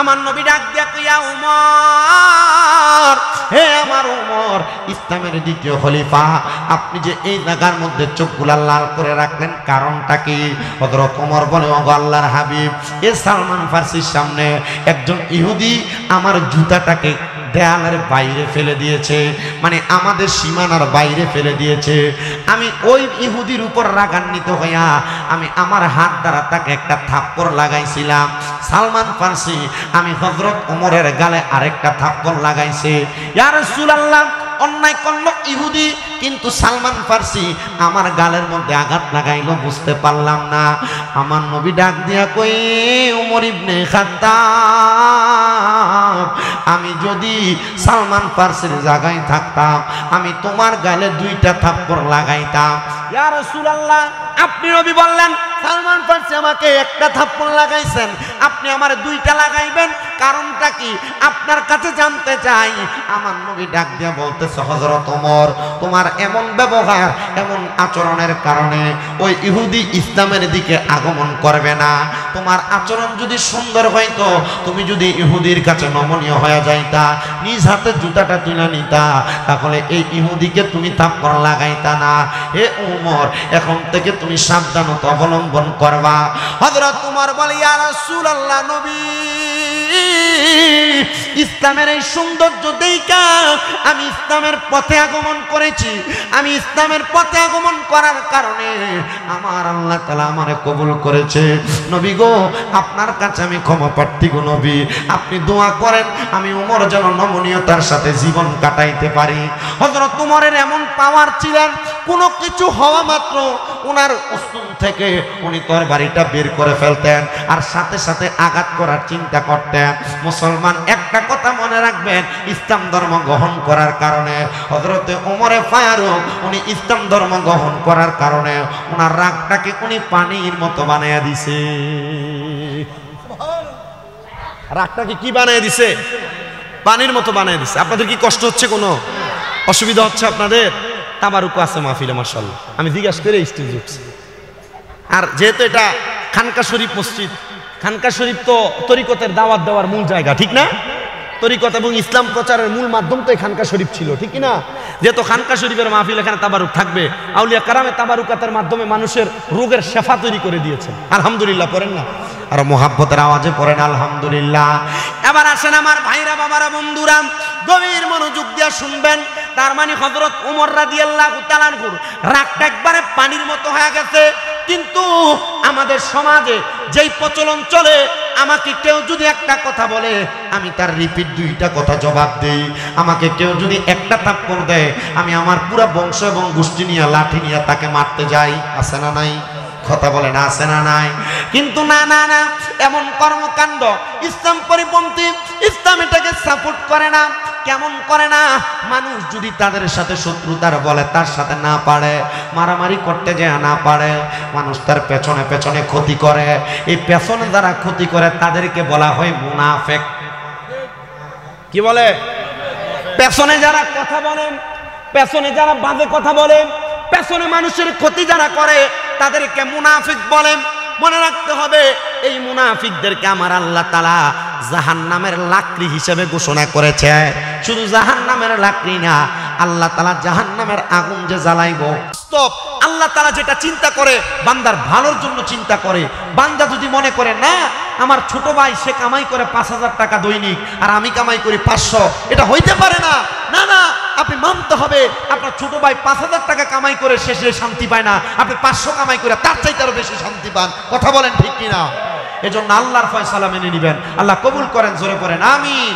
আমার নবী ডাক দিয়া কইয়া উমর, হে আমার উমর, ইসলামের দ্বিতীয় খলিফা, আপনি যে এই জায়গার মধ্যে চোখগুলা লাল করে রাখলেন কারণটা কি? হযরত ওমর বলে, ওগো আল্লাহর হাবিব, এ সালমান ফার্সির সামনে একজন ইহুদি আমার জুতাটাকে দেয়ালের বাইরে ফেলে দিয়েছে, মানে আমাদের সীমানার বাইরে ফেলে দিয়েছে। আমি ওই ইহুদির উপর রাগান্বিত হইয়া আমি আমার হাত দ্বারা তাকে একটা থাপ্পড় লাগাইছিলাম। সালমান ফার্সি আমি হযরত ওমরের গালে আরেকটা থাপ্পড় লাগাইছে। ইয়া রাসূলুল্লাহ, অন্যায় করলো ইহুদি, কিন্তু সালমান ফার্সি আমার গালের মধ্যে আঘাত লাগাইলো, বুঝতে পারলাম না। আমার নবী ডাক দিয়া কই, ওমর ইবনে খাত্তাব, আমি যদি সালমান ফার্সির জায়গায় থাকতাম আমি তোমার গালে দুইটা থাপ্পড় লাগাইতাম। ইয়া রাসূলুল্লাহ, আপনি নবী বললেন সালমান ফার্সি আমাকে একটা থাপ্পড় লাগাইছেন, আপনি আমার দুইটা লাগাইবেন, কারণটা কি আপনার কাছে জানতে চাই। আমার নবী ডাক দিয়া বলতেছে, হযরত ওমর, তোমার এমন ব্যবহার এমন আচরণের কারণে ওই ইহুদি ইসলামের দিকে আগমন করবে না। তোমার আচরণ যদি সুন্দর হইতো, তুমি যদি ইহুদির কাছে নমনীয় হয়ে যাইতা, নিজ হাতে জুতাটা তুলে নিতা, তাহলে এই ইহুদিকে তুমি থাপ্পড় লাগাইতা না। হে ওমর, এখন থেকে তুমি সাবধানতা অবলম্বন করবা। হযরত ওমর বলে, ইয়া রাসূলুল্লাহ, নবী, ইসলামের এই সৌন্দর্য দেইখা আমি ইসলামের পথে আগমন করেছি। আমি ইসলামের পথে আগমন করার কারণে আমার আল্লাহ তাআলা আমারে কবুল করেছে। নবী গো, আপনার কাছে আমি ক্ষমা প্রার্থী গো নবী, আপনি দোয়া করেন আমি ওমর যেন নমনীয়তার সাথে জীবন কাটাইতে পারি। হযরত ওমরের এমন পাওয়ার ছিলেন, কোনো কিছু হওয়া মাত্র ওনার উস্তুন থেকে উনি তরবারিটা বের করে ফেলতেন আর সাথে সাথে আঘাত করার চিন্তা করতেন। মুসলমান, একটা কথা মনে রাখবেন, ইসলাম ধর্ম গ্রহণ করার কারণে হযরতে ওমরে ফারুক উনি ইসলাম ধর্ম গ্রহণ করার কারণে ওনার রাগটাকে উনি পানির মতো বানিয়ে দিছে। রাগটাকে কি বানিয়ে দিছে? পানির মতো বানিয়ে দিছে। আপনাদের কি কষ্ট হচ্ছে? কোনো অসুবিধা হচ্ছে আপনাদের? তাবারুক আছে মাহফিলে মাশাআল্লাহ, আমি জিজ্ঞাসা করে স্টেজ উঠছি। আর যেহেতু এটা খানকা শরীফ মসজিদ, খানকা শরীফ তো তরিকতের দাওয়াত দেওয়ার মূল জায়গা, ঠিক না? তরিকত এবং ইসলাম প্রচারের মূল মাধ্যম তো এই খানকা শরীফ ছিল, ঠিক না? যেহেতু খানকা শরীফের মাহফিল, এখানে তাবারুক থাকবে। আউলিয়া কারামে তাবারুকাতের মাধ্যমে মানুষের রোগের শেফা তৈরি করে দিয়েছেন। আলহামদুলিল্লাহ পড়েন না? আর মোহাব্বতের আওয়াজে পড়েন আলহামদুলিল্লাহ। এবার আসেন আমার ভাইরা, বাবারা, বন্ধুরা, গভীর মনোযোগ দিয়ে শুনবেন। তার মানে হযরত ওমর রাদিয়াল্লাহু তাআলা আনহু রাগটা একবারে পানির মতো হয়ে গেছে। কিন্তু আমাদের সমাজে যেই প্রচলন চলে, আমাকে কেউ যদি একটা কথা বলে আমি তার রিপিট দুইটা কথা জবাব দেই। আমাকে কেউ যদি একটা থাপ্পড় দেয় আমি আমার পুরা বংশ এবং গোষ্ঠী নিয়ে লাঠি নিয়ে তাকে মারতে যাই। আছে না নাই? কথা বলে না, আছে না নাই? কিন্তু না না না, এমন কর্মকাণ্ড ইসলাম পরিপন্থী, ইসলাম এটাকে সাপোর্ট করে না। কেমন করে না? মানুষ যদি তাদের সাথে শত্রুতার বলে তার সাথে না পারে, মারামারি করতে যায় না পারে, মানুষ তার পেছনে পেছনে ক্ষতি করে। এই পেছনে যারা ক্ষতি করে তাদেরকে বলা হয় মুনাফিক। কি বলে? পেছনে যারা কথা বলেন, পেছনে যারা বাজে কথা বলেন, পেছনে মানুষের ক্ষতি যারা করে তাদেরকে মুনাফিক বলেন। মনে রাখতে হবে, এই মুনাফিকদেরকে আমার আল্লাহ তাআলা জাহান্নামের লাকড়ি হিসেবে ঘোষণা করেছে। শুধু জাহান্নামের লাকড়ি না, আল্লাহ তাআলা জাহান্নামের আগুন যে জ্বালাইবো। স্টপ, আল্লাহ তাআলা যেটা চিন্তা করে বান্দার ভালোর জন্য চিন্তা করে। বান্দা যদি মনে করে না আমার ছোট ভাই সে কামাই করে 5,000 টাকা দৈনিক আর আমি কামাই করি 500, এটা হইতে পারে না। না না, আপনি মানতে হবে আপনার ছোট ভাই 5,000 টাকা কামাই করে শেষে শান্তি পায় না, আপনি 500 কামাই করে তার চাইতে আরো বেশি শান্তি পান। কথা বলেন ঠিক কিনা? এজন্য আল্লাহর ফয়সালা মেনে নিবেন। আল্লাহ কবুল করেন, জোরে পড়েন আমিন।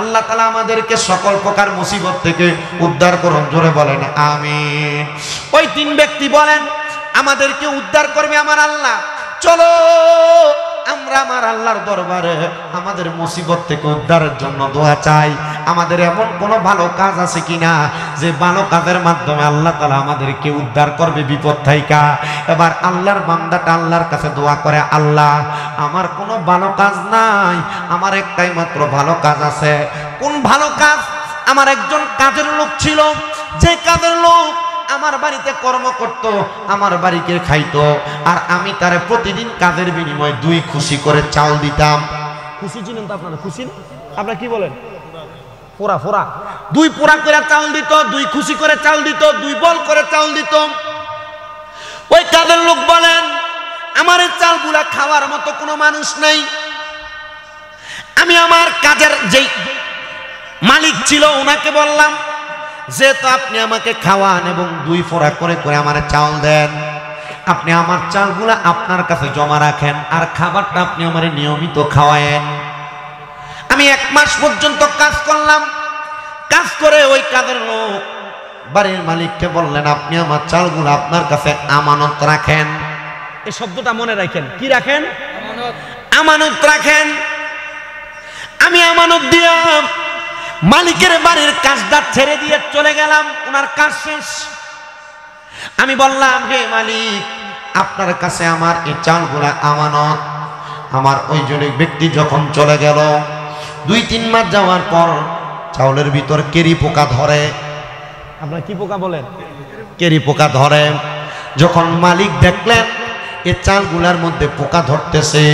আল্লাহ তাআলা আমাদেরকে সকল প্রকার মুসিবত থেকে উদ্ধার করুন, জোরে বলেন আমিন। ওই তিন ব্যক্তি বলেন আমাদেরকে উদ্ধার করবে আমার আল্লাহ। চলো আমরা আমার আল্লাহর দরবারে আমাদের মুসিবত থেকে উদ্ধারের জন্য দোয়া চাই। আমাদের এমন কোনো ভালো কাজ আছে কিনা যে ভালো কাজের মাধ্যমে আল্লাহ তাআলা আমাদেরকে উদ্ধার করবে বিপদ থেকে? এবার আল্লাহর বান্দাটা আল্লাহর কাছে দোয়া করে, আল্লাহ আমার কোনো ভালো কাজ নাই, আমার একটাই মাত্র ভালো কাজ আছে। কোন ভালো কাজ? আমার একজন কাজের লোক ছিল, যে কাজের লোক আমার বাড়িতে কর্ম করত, আমার বাড়িতে খাইতো, আর আমি তারে প্রতিদিন কাজের বিনিময়ে 2 খুশি করে চাল দিতাম। খুশি চিনেন তো আপনারা? খুশি না? আপনারা কি বলেন? পোড়া পোড়া। 2 পোড়া করে চাউল দিত, 2 খুশি করে চাউল দিত, 2 বল করে চাউল দিত। ওই কাজের লোক বলেন, আমার এই চালগুলা খাওয়ার মতো কোনো মানুষ নাই। আমি আমার কাজের যেই মালিক ছিল ওনাকে বললাম, যেহেতু আপনি আমাকে খাওয়ান এবং 2 পোড়া করে করে আমার চাউল দেন, আপনি আমার চালগুলা আপনার কাছে জমা রাখেন, আর খাবারটা আপনি আমার নিয়মিত খাওয়ায়েন। আমি 1 মাস পর্যন্ত কাজ করলাম। কাজ করে ওই কাজের লোক বাড়ির মালিককে বললেন, আপনি আমার চালগুলো আপনার কাছে আমানত রাখেন। এই শব্দটা মনে রাখেন। কি রাখেন? আমানত রাখেন। আমি আমানত দিয়া মালিকের বাড়ির কাজটা ছেড়ে দিয়ে চলে গেলাম। ওনার কাজ শেষ। আমি বললাম, হে মালিক, আপনার কাছে আমার এই চালগুলা আমানত। আমার ওই জনক ব্যক্তি যখন চলে গেল, 2-3 মাস যাওয়ার পর চাউলের ভিতর কেরি পোকা ধরে। আপনারা কি পোকা বলেন? কেরি পোকা ধরে। যখন মালিক দেখলেন এই চালগুলার মধ্যে পোকা ধরতেছে,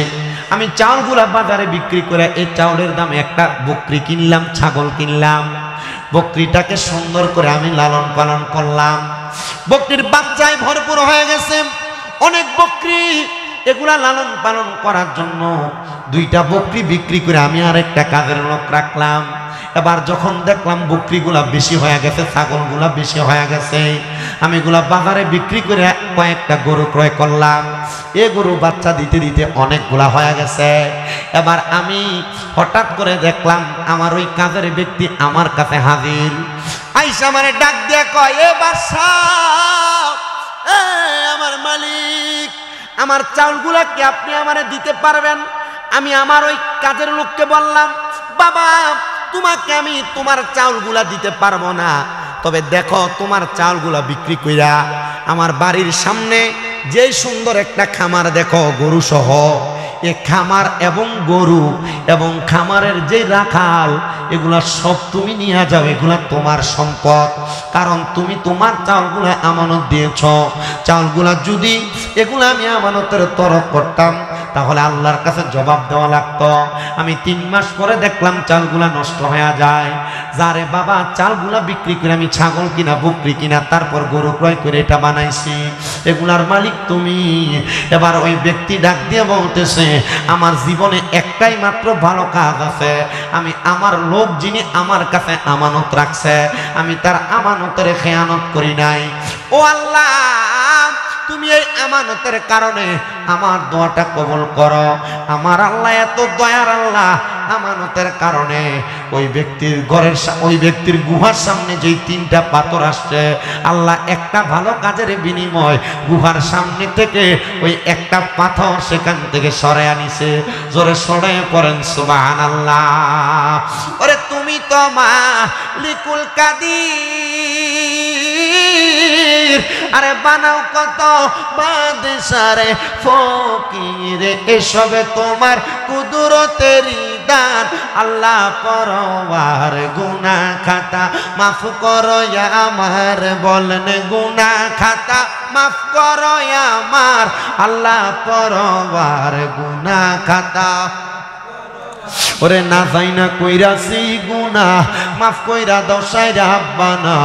আমি চাউলগুলা বাজারে বিক্রি করে এই চাউলের দাম একটা বকরি কিনলাম, ছাগল কিনলাম। বকরিটাকে সুন্দর করে আমি লালন পালন করলাম। বকরির বাচ্চায় ভরপুর হয়ে গেছে, অনেক বকরি। এগুলা লালন পালন করার জন্য 2টা বকরি বিক্রি করে আমি আরেকটা কাজের লোক রাখলাম। এবার যখন দেখলাম বকরিগুলা বেশি হয়ে গেছে, ছাগলগুলা বেশি হয়ে গেছে, আমি এগুলা বাজারে বিক্রি করে কয়েকটা গরু ক্রয় করলাম। এই গরু বাচ্চা দিতে দিতে অনেকগুলা হয়ে গেছে। এবার আমি হঠাৎ করে দেখলাম আমার ওই কাজের ব্যক্তি আমার কাছে হাজির। আইসা আমারে ডাক দিয়ে কয়, এ বাদশা, আমার মালিক, আমার চাউলগুলা কি আপনি আমারে দিতে পারবেন? আমি আমার ওই কাজের লোককে বললাম, বাবা, তোমাকে আমি তোমার চাউলগুলা দিতে পারবো না, তবে দেখো তোমার চাউলগুলা বিক্রি কইরা আমার বাড়ির সামনে যে সুন্দর একটা খামার দেখো গরু সহ, এ খামার এবং গরু এবং খামারের যে রাখাল, এগুলা সব তুমি নিয়ে যাও, এগুলা তোমার সম্পদ। কারণ তুমি তোমার চাউলগুলা আমানত দিয়েছ। চাউলগুলা যদি এগুলা আমি আমানতের তরফ করতাম তাহলে আল্লাহর কাছে জবাব দেওয়া লাগতো। আমি 3 মাস পরে দেখলাম চালগুলা নষ্ট হয়ে যায়। যারে বাবা, চালগুলা বিক্রি করে আমি ছাগল কিনা, বকরি কিনা, তারপর গরু ক্রয় করে এটা বানাইছি, এগুলার মালিক তুমি। এবার ওই ব্যক্তি ডাক দিয়ে বলতেছে, আমার জীবনে একটাই মাত্র ভালো কাজ আছে, আমি আমার লোক যিনি আমার কাছে আমানত রাখছে, আমি তার আমানতের খেয়ানত করি নাই। ও আল্লাহ, তুমি এই আমানতের কারণে আমার দোয়াটা কবুল করো। আমার আল্লাহ এত দয়ার আল্লাহ, আমানতের কারণে ওই ব্যক্তির ঘরের, ওই ব্যক্তির গুহার সামনে যেই 3টা পাথর আসছে, আল্লাহ একটা ভালো কাজের বিনিময় গুহার সামনে থেকে ওই একটা পাথর সেখান থেকে সরে আনিছে। জোরে সরে পড়েন সুবহানাল্লাহ। ওরে তুমি তো মালিকুল কাদির, আরে বানাও কত বাদশারে ফকিরে, এসবে তোমার কুদরতেরই দান। আল্লাহ পরওয়ার গুনাহ খাতা মাফ করো আমার, বলেন গুনাহ খাতা মাফ করো আমার। আল্লাহ পরওয়ার গুনাহ খাতা, ওরে না যাই না কইরাছি গুনাহ, মাফ কইরা দাও সাইরা আব্বানা।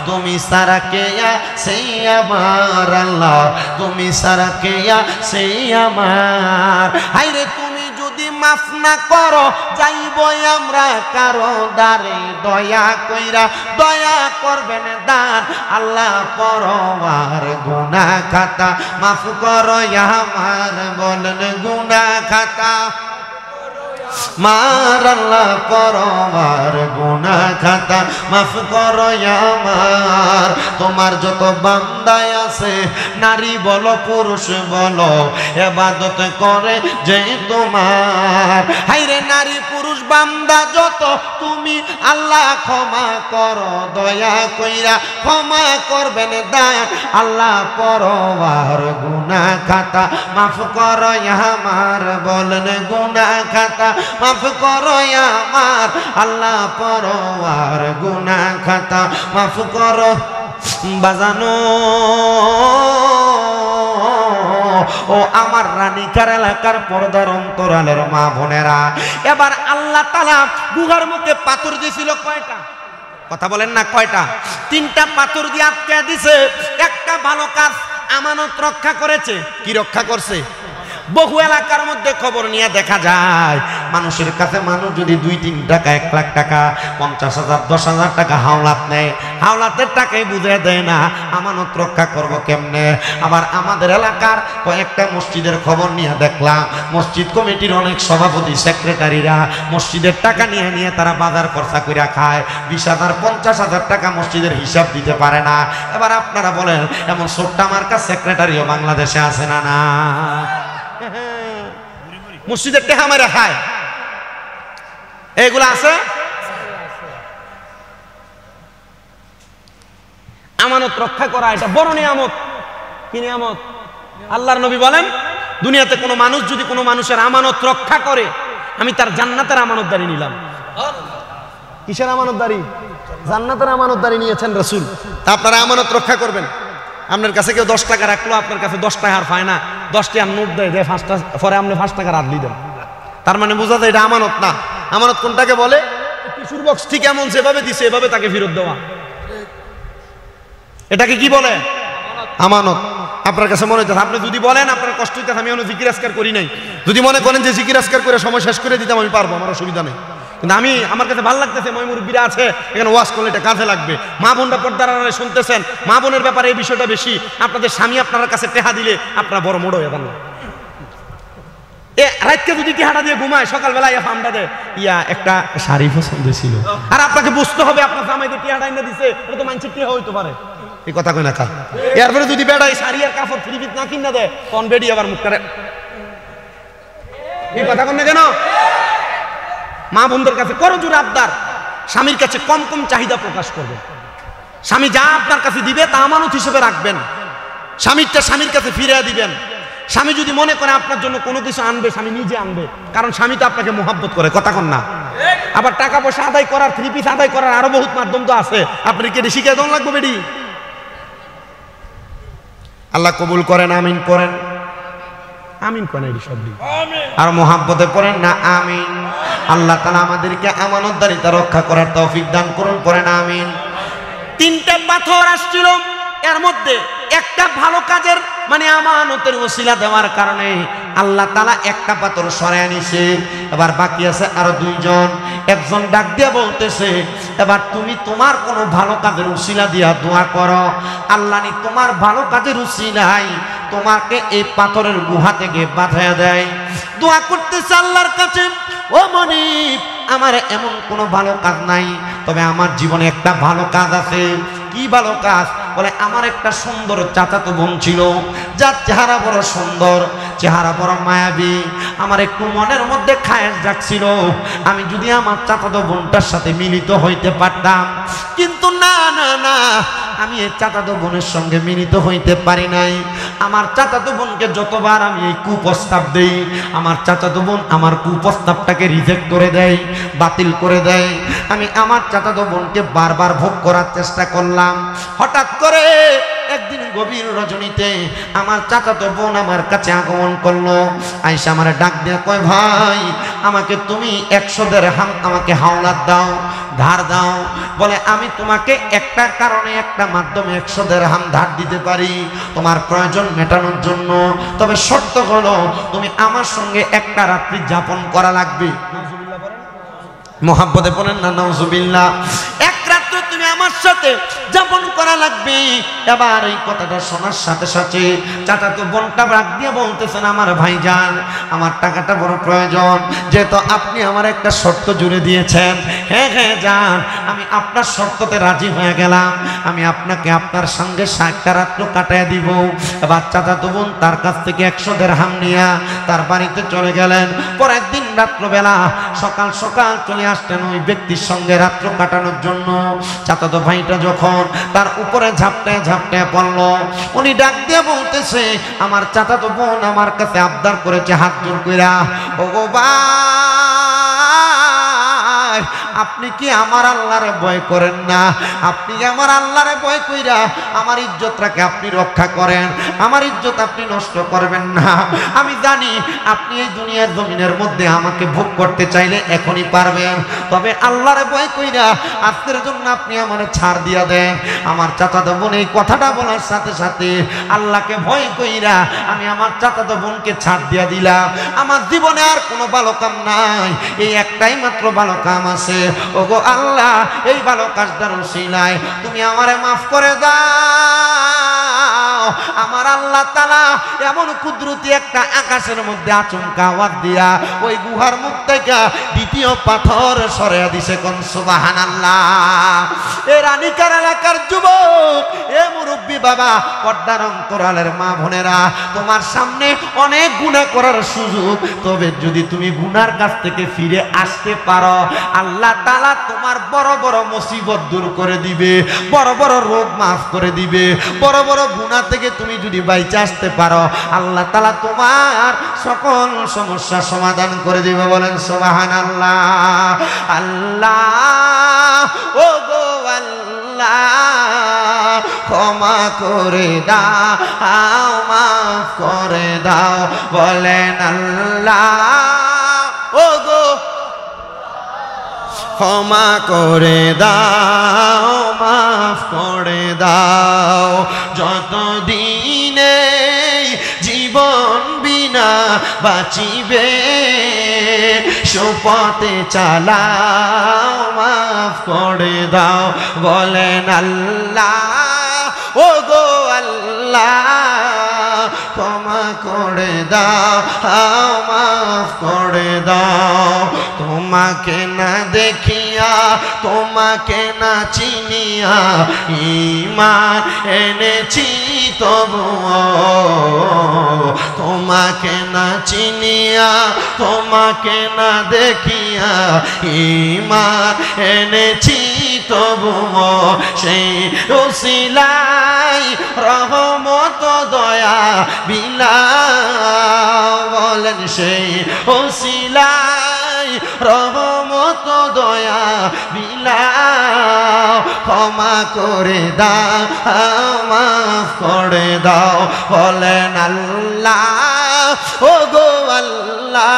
তুমি সারা কে সেই আমার আল্লাহ, তুমি সারা কে সেই আমার। হাইরে তুমি যদি মাফ না করো, যাইব আমরা কারো দ্বারে। দয়া কইরা দয়া করবেন দান, আল্লাহ পরওয়ার গুনাহ খাতা মাফ করো আমার, বলেন গুনাহ খাতা মার। আল্লাহ পরওয়ার গুনাহ খাতা মাফ করো আমার। তোমার যত বান্দায় আছে, নারী বলো পুরুষ বলো, ইবাদত করে যে তোমার। হাইরে নারী পুরুষ বান্দা যত, তুমি আল্লাহ ক্ষমা করো দয়া কইরা, ক্ষমা করবেন দান। আল্লাহ পরওয়ার গুনাহ খাতা মাফ করো আমার, বলেন গুনাহ খাতা মাফ করো আমার। আল্লাহ পরওয়ার গুনাহ খাতা মাফ করো। বাজানো ও আমার রানীকার এলাকার পর্দার অন্তরালের মা বোনেরা, এবার আল্লাহ তাআলা গুহার মুখে পাথর দিয়েছিল কয়টা? কথা বলেন না কয়টা? 3টা পাথর দিয়ে আটকে দিছে। একটা ভালো কাজ আমানত রক্ষা করেছে। কি রক্ষা করছে? বহু এলাকার মধ্যে খবর নিয়ে দেখা যায় মানুষের কাছে মানুষ যদি 2-3 টাকা 1 লাখ টাকা 50,000 10,000 টাকা হাওলাত নেয়, হাওলাতের টাকাই বুঝে দেয় না আমানত রক্ষা করব কেমনে। আবার আমাদের এলাকার কয়েকটা মসজিদের খবর নিয়ে দেখলাম মসজিদ কমিটির অনেক সভাপতি সেক্রেটারিরা মসজিদের টাকা নিয়ে নিয়ে তারা বাজার খরচা করে খায়। 20,000 50,000 টাকা মসজিদের হিসাব দিতে পারে না। এবার আপনারা বলেন এমন ছোট্ট মার্কা সেক্রেটারিও বাংলাদেশে আছে না? না, মসজিদের টেহা মেরে খায়, এগুলো আছে। আমানত রক্ষা করা এটা বড় নিয়ামত। কি নিয়ামত? আল্লাহর নবী বলেন দুনিয়াতে কোনো মানুষ যদি কোনো মানুষের আমানত রক্ষা করে আমি তার জান্নাতের আমানতদারি নিলাম। কিসের আমানতদারি? জান্নাতের আমানতদারি নিয়েছেন রাসূল। তা আপনারা আমানত রক্ষা করবেন। আপনার কাছে কেউ 10 টাকা রাখলো, আপনার কাছে 10 টাকা আর পায় না, 10 টাকার নোট দেয়, 5টা পরে আপনি 5 টাকা আদলি দেন। তার মানে বোঝা যায় এটা আমানত না। আমানত কোনটাকে বলে? টিস্যুর বক্স ঠিক এমন যেভাবে দিছে এভাবে তাকে ফেরত দেওয়া, এটাকে কি বলে? আমানত। আপনার কাছে মনে হচ্ছে আপনি যদি বলেন আপনার কষ্ট হইতে আমি এখনো জিকির আজকার করি নাই, যদি মনে করেন যে জিকির আজকার করে সময় শেষ করে দিতাম আমি পারবো, আমার অসুবিধা নেই, কিন্তু আমার কাছে ভালো লাগতেছে মই মুরব্বীরা আছে এখানে ওয়াজ করলে এটা কাজে লাগবে। মা বোনরা পর্দার আড়ালে শুনতেছেন, মা বোনের ব্যাপারে এই বিষয়টা বেশি। আপনাদের স্বামী আপনার কাছে টেহা দিলে আপনার বড় মোড় হয়ে যান না। রাতকে যদি টেহাটা দিয়ে ঘুমায় সকালবেলা আমরা একটা শাড়ি পছন্দ ছিল, আর আপনাকে বুঝতে হবে আপনার জামাইতে টেহাটা এনে দিছে, এটা তো মানুষের টেহা হইতে পারে। এই কথা কই না খা। এরপরে যদি বেড়াই শাড়ি আর কাপড় ফ্রিবিত না কিনা দেয় তখন বেডি আবার মুখ করে। এই কথা কন না কেন? মা বোনদের কাছে করজোর আবদার, স্বামীর কাছে কম কম চাহিদা প্রকাশ করবেন। স্বামী যা আপনার কাছে দিবে তা আমানত হিসেবে রাখবেন, স্বামীরটা স্বামীর কাছে ফিরিয়ে দিবেন। স্বামী যদি মনে করে আপনার জন্য কোনো কিছু আনবে স্বামী নিজে আনবে, কারণ স্বামী তো আপনাকে মোহাব্বত করে। কথা কন না? আবার টাকা পয়সা আদায় করার, 3 পিস আদায় করার আরো বহুত মাধ্যম তো আছে, আপনি কি শিখে দেওয়া লাগবে বেডি? আল্লাহ কবুল করেন, আমিন করেন। আমিন করেন এই সব আর মোহাব্বতে পড়েন না আমিন। আল্লাহ তাআলা আমাদেরকে আমানতদারিতা রক্ষা করার তৌফিক দান করুন, পড়েন আমিন। 3টা পাথর আসছিল, এর মধ্যে একটা ভালো কাজের মানে আমানতের ওসিলা দেওয়ার কারণে আল্লাহ তাআলা একটা পাথর সরায় নিছে। এবার বাকি আছে আরো 2 জন। একজন ডাক দিয়ে বলতেছে এবার তুমি তোমার কোনো ভালো কাজের ওসিলা দিয়া দোয়া করো, আল্লাহ নি তোমার ভালো কাজের ওসিলায় তোমাকে এই পাথরের গুহা থেকে বাঁধায়া দেয়। দোয়া করতেছে আল্লাহর কাছে, ও মনিব আমার এমন কোনো ভালো কাজ নাই, তবে আমার জীবনে একটা ভালো কাজ আছে। কি ভালো কাজ? বলে আমার একটা সুন্দর চাচাতো বোন ছিল, যার চেহারা বড় সুন্দর, চেহারা বড় মায়াবী, আমার একটু মনের মধ্যে খায়েশ জাগছিল আমি যদি আমার চাচাতো বোনটার সাথে মিলিত হইতে পারতাম, কিন্তু না না না, আমি এই চাচাতো বোনের সঙ্গে মিলিত হইতে পারি নাই। আমার চাচাতো বোনকে যতবার আমি এই কুপ্রস্তাব দেই, আমার চাচাতো বোন আমার কুপ্রস্তাবটাকে রিজেক্ট করে দেয়, বাতিল করে দেয়। আমি আমার চাচাতো বোনকে বারবার ভোগ করার চেষ্টা করলাম। হঠাৎ করে একদিন গভীর রজনীতে আমার চাচাতো বোন আমার কাছে আগমন করলো, আইসা আমার ডাক দিয়ে কয় ভাই আমাকে তুমি 100 দিরহাম আমাকে হাওলাত দাও, ধার দাও। বলে আমি তোমাকে একটা কারণে একটা মাধ্যমে 100 দিরহাম ধার দিতে পারি তোমার প্রয়োজন মেটানোর জন্য, তবে শর্ত হলো তুমি আমার সঙ্গে একটা রাত্রি যাপন করা লাগবে। মোহাব্বতে বলেন না নাউজুবিল্লাহ। এক রাত্র তুমি আমার সাথে যাপন করা লাগবে। এবার এই কথাটা শোনার সাথে সাথে চাচাতো বোনটা রাগ দিয়ে বলতেছেন আমার ভাইজান আমার টাকাটা বড় প্রয়োজন, যেহেতু আপনি আমার একটা শর্ত জুড়ে দিয়েছেন। হ্যাঁ হ্যাঁ যান, আমি আপনার শর্ততে রাজি হয়ে গেলাম, আমি আপনাকে আপনার সঙ্গে 7টা রাত্র কাটায় দিব। এবার চাচাতো বোন তার কাছ থেকে 100 দিরহাম নিয়ে তার বাড়িতে চলে গেলেন। পরের দিন রাত্রবেলা সকাল সকাল চলে আসলেন ওই ব্যক্তির সঙ্গে রাত্র কাটানোর জন্য। চাচাতো ভাইটা যখন তার উপরে ঝাপটায় ঝাপটায় পড়ল, উনি ডাক দিয়ে বলতেছে আমার চাচাতো বোন আমার কাছে আবদার করেছে হাত জোর কইরা, ও গো ভাই আপনি কি আমার আল্লাহরে ভয় করেন না? আপনি কি আমার আল্লাহরে ভয় কইরা আমার ইজ্জতটাকে আপনি রক্ষা করেন, আমার ইজ্জত আপনি নষ্ট করবেন না। আমি জানি আপনি এই দুনিয়ার জমিনের মধ্যে আমাকে ভোগ করতে চাইলে এখনই পারবেন, তবে আল্লাহরে ভয় কইরা আজকের জন্য আপনি আমারে ছাড় দিয়া দেন। আমার চাচাতো বোন এই কথাটা বলার সাথে সাথে আল্লাহকে ভয় কইরা আমি আমার চাচাতো বোনকে ছাড় দিয়া দিলাম। আমার জীবনে আর কোনো ভালো কাম নাই, এই একটাই মাত্র ভালো কাম আছে। ওগো আল্লাহ, এই ভালো কাজটার উসিলায় তুমি আমারে মাফ করে দাও। আমার আল্লাহ তাআলা এমন কুদরতি একটা আকাশের মধ্যে আচমকা আওয়াজ দিয়া ওই গুহার মুখ থেকে দ্বিতীয় পাথর সরাইয়া দিছে। কোন সুবহানাল্লাহ। এ রানীকার এলাকার যুবক, এ মুরব্বী বাবা, পর্দার অন্তরালের মা বোনেরা, তোমার সামনে অনেক গুনাহ করার সুযোগ, তবে যদি তুমি গুনার কাছ থেকে ফিরে আসতে পারো, আল্লাহ তাআলা তোমার বড় বড় মুসিবত দূর করে দিবে, বড় বড় রোগ মাফ করে দিবে। বড় বড় গুনাহ থেকে তুমি যদি বাইচে আসতে পারো, আল্লাহ তাআলা তোমার সকল সমস্যা সমাধান করে দিবে। বলেন সুবহানাল্লাহ। আল্লাহ, ও গো আল্লাহ, ক্ষমা করে দাও, মাফ করে দাও। বলেন আল্লাহ, ও গো ক্ষমা করে দাও, মাফ করে দাও। যতদিনে জীবন বিনা বাঁচিবে, সুপথে চালাও, মাফ করে দাও। বলেন আল্লাহ, ও গো আল্লাহ, ক্ষমা করে দাও, মাফ করে দাও। তোমাকে না দেখিয়া, তোমাকে না চিনিয়া ঈমান এনেছি তবুও, তোমাকে না চিনিয়া, তোমাকে না দেখিয়া ঈমান এনেছি তবুও, সেই উসিলাই রহমত দয়া বিলাও। বলেন সেই উসিলাই রহমত দয়া বিলাও। ক্ষমা করে দাও, মাফ করে দাও। বলেন আল্লাহ, ও গো আল্লাহ,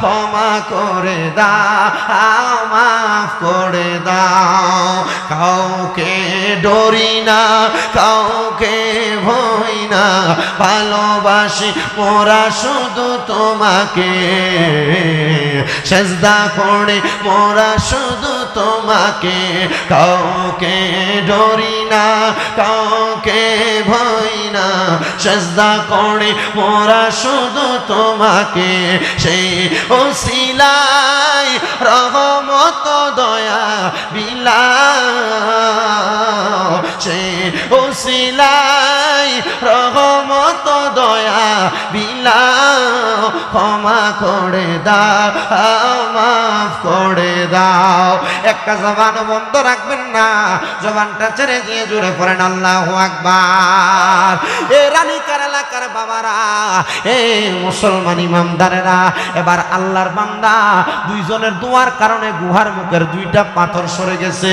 ক্ষমা করে দাও, মাফ করে দাও। কাউকে ডরি না, কাউকে ভয় না, ভালোবাসি মোরা শুধু তোমাকে। সেজদা করে মোরা শুধু তোমাকে। কাউকে ডরি না, কাউকে ভয় না, সেজদা করে মোরা শুধু তোমাকে। সেই উসিলাই রহমত দয়া বিলাও, সেই উসিলাই রহমত দয়া বিলাও। ক্ষমা করে দাও, মাফ করে দাও। একটা জবান বন্ধ রাখবেন না, জবানটা ছেড়ে দিয়ে জোরে পড়েন আল্লাহু আকবার। এ রানীকার এলাকার বাবারা, এ মুসলমান ইমামদারেরা, এবার আল্লাহর বান্দা দুইজনের দোয়ার কারণে গুহার মুখের দুইটা পাথর সরে গেছে।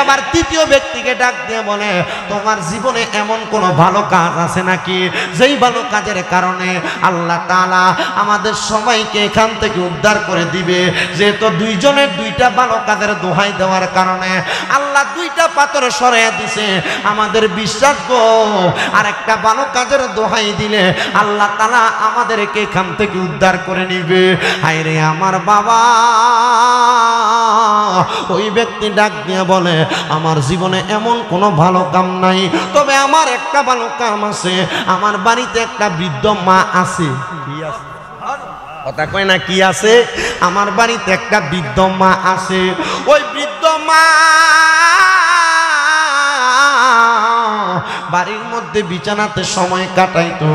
এবার তৃতীয় ব্যক্তিকে ডাক দিয়ে বলে, তোমার জীবনে এমন কোন ভালো কাজ আছে নাকি, যেই ভালো কাজের কারণে আল্লাহ তাআলা আমাদের সবাইকে এখান থেকে উদ্ধার করে দিবে? যেহেতু দুইজনের দুইটা ভালো কাজের দোহাই দেওয়ার কারণে আল্লাহ দুইটা পাথর সরাইয়া দিছে, আমাদের বিশ্বাস গো, আর একটা ভালো কাজের দোহাই দিলে আল্লাহ তাআলা আমাদেরকে এখান থেকে উদ্ধার করে নিবে। হায় রে আমার বাবা, ওই ব্যক্তি ডাক দিয়ে বলে, আমার জীবনে এমন কোনো ভালো কাম নাই, তবে আমার একটা ভালো কাম আছে। আমার বাড়িতে একটা বৃদ্ধ মা আছে। কি আছে? কথা কয় না, কি আছে? আমার বাড়িতে একটা বৃদ্ধ মা আছে। ওই বৃদ্ধ মা বাড়ির মধ্যে বিছানাতে সময় কাটাইতো।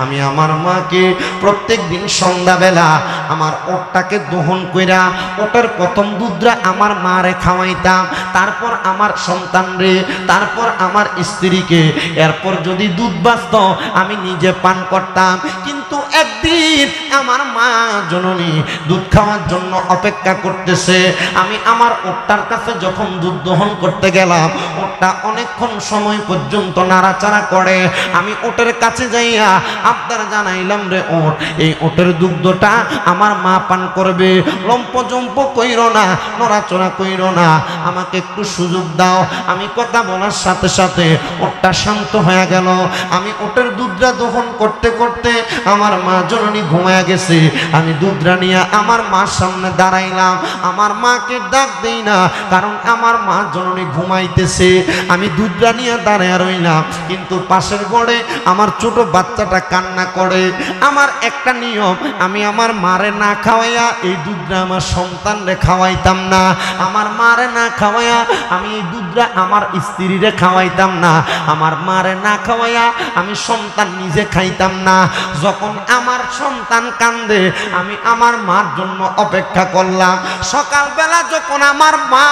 আমি আমার মাকে প্রত্যেক দিন সন্ধ্যাবেলা আমার ওটটাকে দহন কইরা ওটার প্রথম দুধরা আমার মারে খাওয়াইতাম, তারপর আমার সন্তানরে, তারপর আমার স্ত্রীকে, এরপর যদি দুধ বাঁচত আমি নিজে পান করতাম। কিন্তু একদিন আমার মা জননী দুধ খাওয়ার জন্য অপেক্ষা করতেছে। আমি আমার ওটটার কাছে যখন দুধ দহন করতে গেলাম, ওটটা অনেকক্ষণ সময় পর্যন্ত নাড়াচাড়া করে। আমি ওটের কাছে যাইয়া আবদার জানাইলাম, রে ওট, এই ওটের দুগ্ধটা আমার মা পান করবে, লম্পজম্প কইরো না, নড়াচড়া কইরো না, আমাকে একটু সুযোগ দাও। আমি কথা বলার সাথে সাথে ওটটা শান্ত হয়ে গেল। আমি ওটের দুধটা দহন করতে করতে আমার মা জননী ঘুমায়া গেছে। আমি দুধটা নিয়ে আমার মার সামনে দাঁড়াইলাম। আমার মাকে ডাক দেই না, কারণ আমার মা জননী ঘুমাইতেছে। আমি দুধটা নিয়ে দাঁড়ায় রইলাম, কিন্তু পাশের ঘরে আমার ছোট বাচ্চাটা কান্না করে। আমার একটা নিয়ম, আমি আমার মারে না খাওয়াইয়া এই দুধটা আমার সন্তানরে খাওয়াইতাম না। আমার মারে না খাওয়াইয়া আমি এই দুধটা আমার স্ত্রীরে খাওয়াইতাম না। আমার মারে না খাওয়াইয়া আমি সন্তান নিজে খাইতাম না। যখন আমার সন্তান কান্দে, আমি আমার মার জন্য অপেক্ষা করলাম। সকালবেলা যখন আমার মা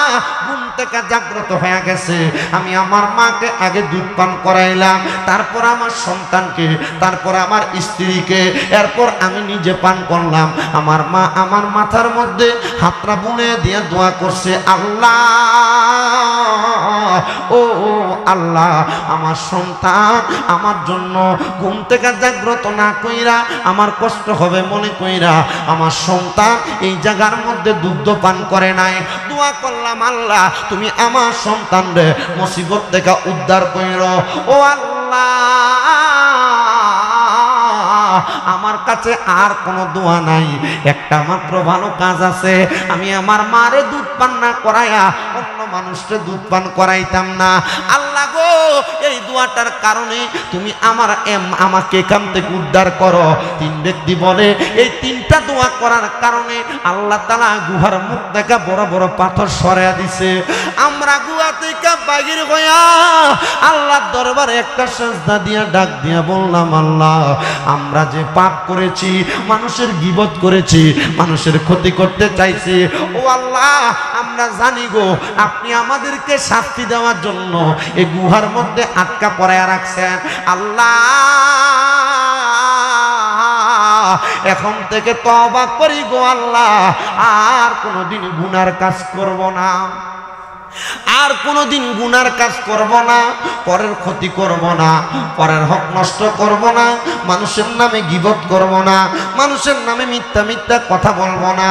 ঘুম থেকে জাগ্রত হয়ে গেছে, আমি আমার মাকে আগে দুধ পান করাইলাম, তারপর আমার সন্তানকে, তারপর আমার স্ত্রীকে, এরপর আমি নিজে পান করলাম। আমার মা আমার মাথার মধ্যে হাতটা বুনে দিয়ে দোয়া করছে, আল্লাহ, ও আল্লাহ, আমার সন্তান আমার জন্য ঘুম থেকে জাগ্রত না কইরা, আমার কষ্ট হবে মনে কইরা আমার সন্তান এই জায়গার মধ্যে দুগ্ধ পান করে নাই। দোয়া করলাম, আল্লাহ তুমি আমার সন্তানরে মুসিবত থেকে উদ্ধার কইরো। ও আল্লাহ, আমার কাছে আর কোনো দোয়া নাই, একটা মাত্র ভালো কাজ আছে। আমি আমার মারে দুধ পান না করাইয়া অন্য মানুষকে দুধ পান করাইতাম না। আল্লাহ গো, এই দোয়াটার কারণে তুমি আমাকে এখান থেকে উদ্ধার করো। তিন ব্যক্তি বলে, এই তিনটা দোয়া করার কারণে আল্লাহ তাআলা গুহার মুখ থেকে বড় বড় পাথর সরাইয়া দিছে। আমরা গুহা থেকে বাহির হইয়া আল্লাহর দরবারে একটা সিজদা দিয়া ডাক দিয়া বললাম, আল্লাহ, আমরা যে পাপ করেছি, মানুষের গীবত করেছি, মানুষের ক্ষতি করতে চাইছি, ও আল্লাহ আমরা জানি গো, আপনি আমাদেরকে শাস্তি দেওয়ার জন্য এই গুহার মধ্যে আটকা পড়ায়া রাখছেন। আল্লাহ, এখন থেকে তওবা করি গো আল্লাহ, আর কোনোদিন গুনার কাজ করব না, আর কোনোদিন গুনার কাজ করব না, পরের ক্ষতি করব না, পরের হক নষ্ট করব না, মানুষের নামে গীবত করব না, মানুষের নামে মিথ্যা মিথ্যা কথা বলবো না।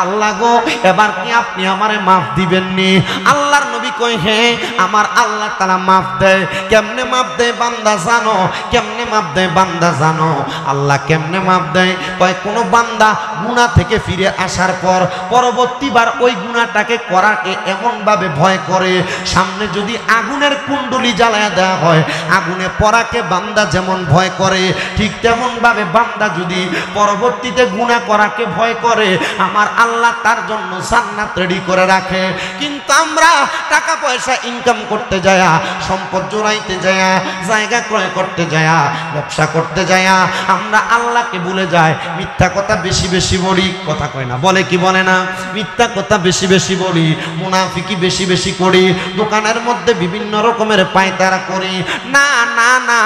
আল্লাহ গো, এবার কি আপনি আমারে মাফ দিবেন নি? আল্লাহর নবী কই, হ্যাঁ, আমার আল্লাহ তাআলা মাফ দেয়। কেমনে মাফ দেয় বান্দা জানো? কেমনে মাফ দেয় বান্দা জানো? আল্লাহ কেমনে মাফ দেয়? কয়, কোনো বান্দা গুনাহ থেকে ফিরে আসার পর পরবর্তীবার ওই গুনাহটাকে করাকে এমন ভাবে ভয় করে, সামনে যদি আগুনের কুণ্ডলি জ্বালায়া দেওয়া হয়, আগুনে পড়াকে বান্দা যেমন ভয় করে, ঠিক তেমন ভাবে বান্দা যদি পরবর্তীতে গুনাহ করাকে ভয় করে, আমার আল্লাহ তার জন্য জান্নাত রেডি করে রাখে। কিন্তু আমরা টাকা পয়সা ইনকাম করতে যায়া, সম্পদ জোড়াইতে যায়া, জায়গা ক্রয় করতে যায়া, ব্যবসা করতে যায়া আমরা আল্লাহকে ভুলে যাই, মিথ্যা কথা বেশি বেশি বলি, কথা কয় না, বলে কি বলে না, মিথ্যা কথা বেশি বেশি বলি, মুনাফিকি বেশি বেশি করি, দোকানের মধ্যে বিভিন্ন রকমের পায়তারা করি। না না না,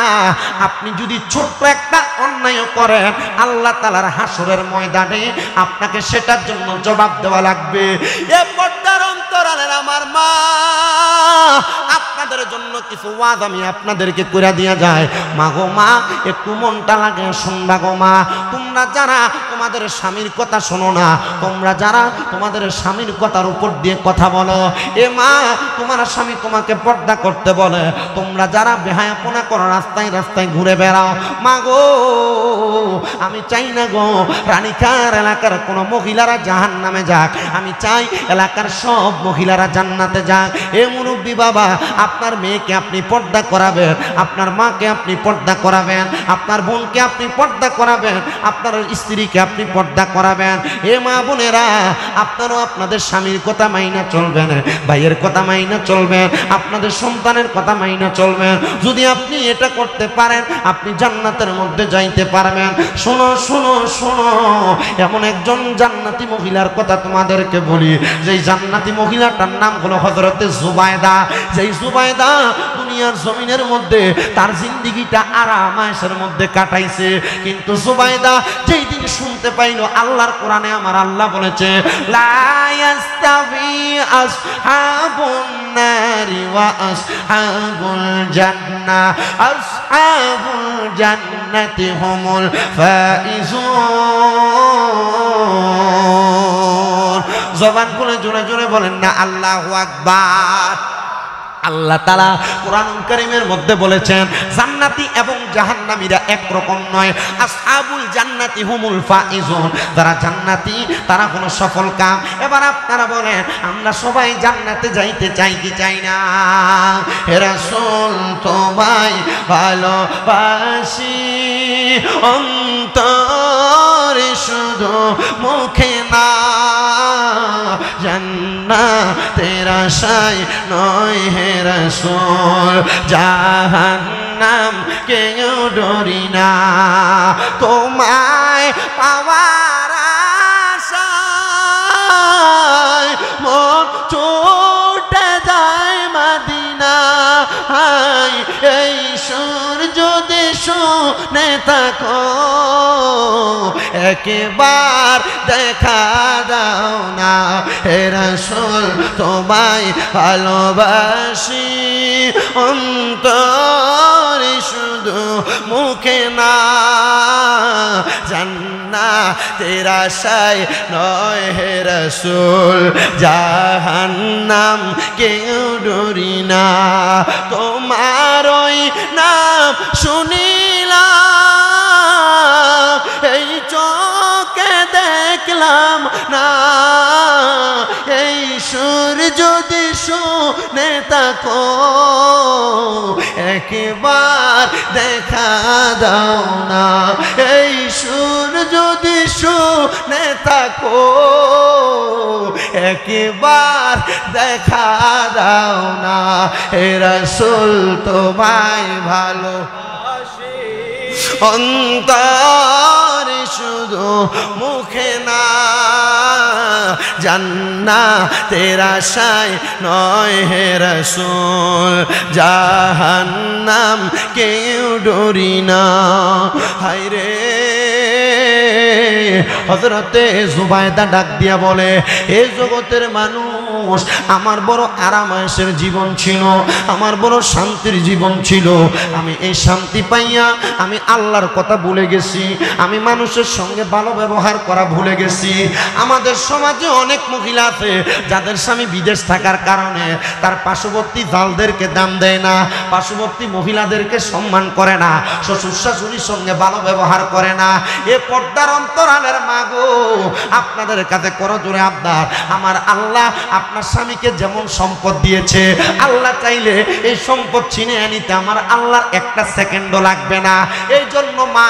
আপনি যদি ছোট্ট একটা অন্যায় করেন, আল্লাহ তাআলার হাসরের ময়দানে আপনাকে সেটার জন্য জবাব দেওয়া লাগবে। এ পর্দার অন্তরালের আমার মা, আপনাদের জন্য কিছু ওয়াজ আমি আপনাদেরকে করে দিয়া যায়। মা গো মা, একটু মনটা লাগে শুনবা গো মা। তোমরা যারা তোমাদের স্বামীর কথা শোনো না, তোমরা যারা তোমাদের স্বামীর কথার উপর দিয়ে কথা বলো, এ মা, তোমার স্বামী তোমাকে পর্দা করতে বলে, তোমরা যারা বেহায়াপনা করো, রাস্তায় রাস্তায় ঘুরে বেড়াও, মা গো, আমি চাই না গো রানীকার এলাকার কোনো মহিলারা জাহান্নামে যাক, আমি চাই এলাকার সব মহিলারা জান্নাতে যাক। এ মুরব্বী বাবা, আপনার মেয়েকে আপনি পর্দা করাবেন, আপনার মাকে আপনি পর্দা করাবেন, আপনার বোনকে আপনি পর্দা করাবেন, আপনার স্ত্রীকে আপনি পর্দা করাবেন। এ মা বোনেরা, আপনারও আপনাদের স্বামীর কথা মাইনা চলবেন, ভাইয়ের কথা মাইনা চলবেন, আপনাদের সন্তানের কথা মাইনা চলবেন। যদি আপনি এটা করতে পারেন, আপনি জান্নাতের মধ্যে যাইতে পারবেন। শোনো শোনো শোনো, এমন একজন জান্নাতি মহিলার কথা তোমাদেরকে বলি, যেই জান্নাতি মহিলাটার নাম হলো হযরতে জুবাইদা। যেই জুবাইদা দুনিয়ার জমিনের মধ্যে তার জিন্দেগিটা আরাম আয়েশের মধ্যে কাটাইছে, কিন্তু জুবাইদা যেই দিন আমি শুনতে পাইনি আল্লাহর কোরআনে আমার আল্লাহ বলেছে লা ইয়াস্তাবি আসহাবুন নারি ওয়া আসহাবুল জান্নাহ আসহাবুল জান্নাতি হুমুল ফাইজুন। জবান খুলে জোরে জোরে বলেন না আল্লাহু আকবার। আল্লাহ তাআলা কোরআন কারীমের মধ্যে বলেছেন জান্নাতি এবং জাহান্নামীরা এক রকম নয়। আসহাবুল জান্নাতি হুমুল ফাইজুন, যারা জান্নাতি তারা কোনো সফল কাম। এবার আপনারা বলেন আমরা সবাই জান্নাতে যাইতে চাই কি চাই না? হে রাসূল তোমায় ভালোবাসি অন্তরে শুধু মুখে না, জান্নাতের আশায় নয় হে রাসূল, জাহান্নাম কেউ ডরি না। তোমায় পাওয়ার আশায় মন ছুটে যায় মদিনা। এই সুর যদি শুনে থাকো একবার দেখা দাও না। হে রাসূল তোমায় ভালোবাসি অন্তরে শুধু মুখে না, জান্নাতের আশায় নয় হে রাসূল, জাহান্নাম কেউ ডরি না। তোমার ওই নাম শুনিলাম এই চোখে দেখলাম না, এই সুর যদি শুনে থাকো একবার দেখা দাও না। এই সুর যদি শুনে থাকো একবার দেখা দাও না। হে রাসূল তোমায় ভালোবাসি অন্তরে শুধু মুখে না, জান্নাতের আশায় নয় হে রাসূল, জাহান্নাম কেউ ডরি না। হায়রে হযরতে জুবায়দা ডাক দিয়া বলে হে জগতের মানুষ, আমার বড় আরামায়েশের জীবন ছিল, আমার বড় শান্তির জীবন ছিল। আমি এই শান্তি পাইয়া আমি আল্লাহর কথা ভুলে গেছি, আমি মানুষের সঙ্গে ভালো ব্যবহার করা ভুলে গেছি। আমাদের সমাজে অনেক মহিলা আছে যাদের স্বামী বিদেশ থাকার কারণে তার পার্শ্ববর্তী জালদেরকে দাম দেয় না, পার্শ্ববর্তী মহিলাদেরকে সম্মান করে না, শ্বশুর শাশুড়ির সঙ্গে ভালো ব্যবহার করে না। এ পর্দার অন্তরালের মাগো আপনাদের কাছে করজোরে আবদার, আমার আল্লাহ আপনার স্বামীকে যেমন সম্পদ দিয়েছে, আল্লাহ চাইলে এই সম্পদ ছিনিয়ে নিতে আমার আল্লাহর একটা সেকেন্ডও লাগবে না। এই জন্য মা,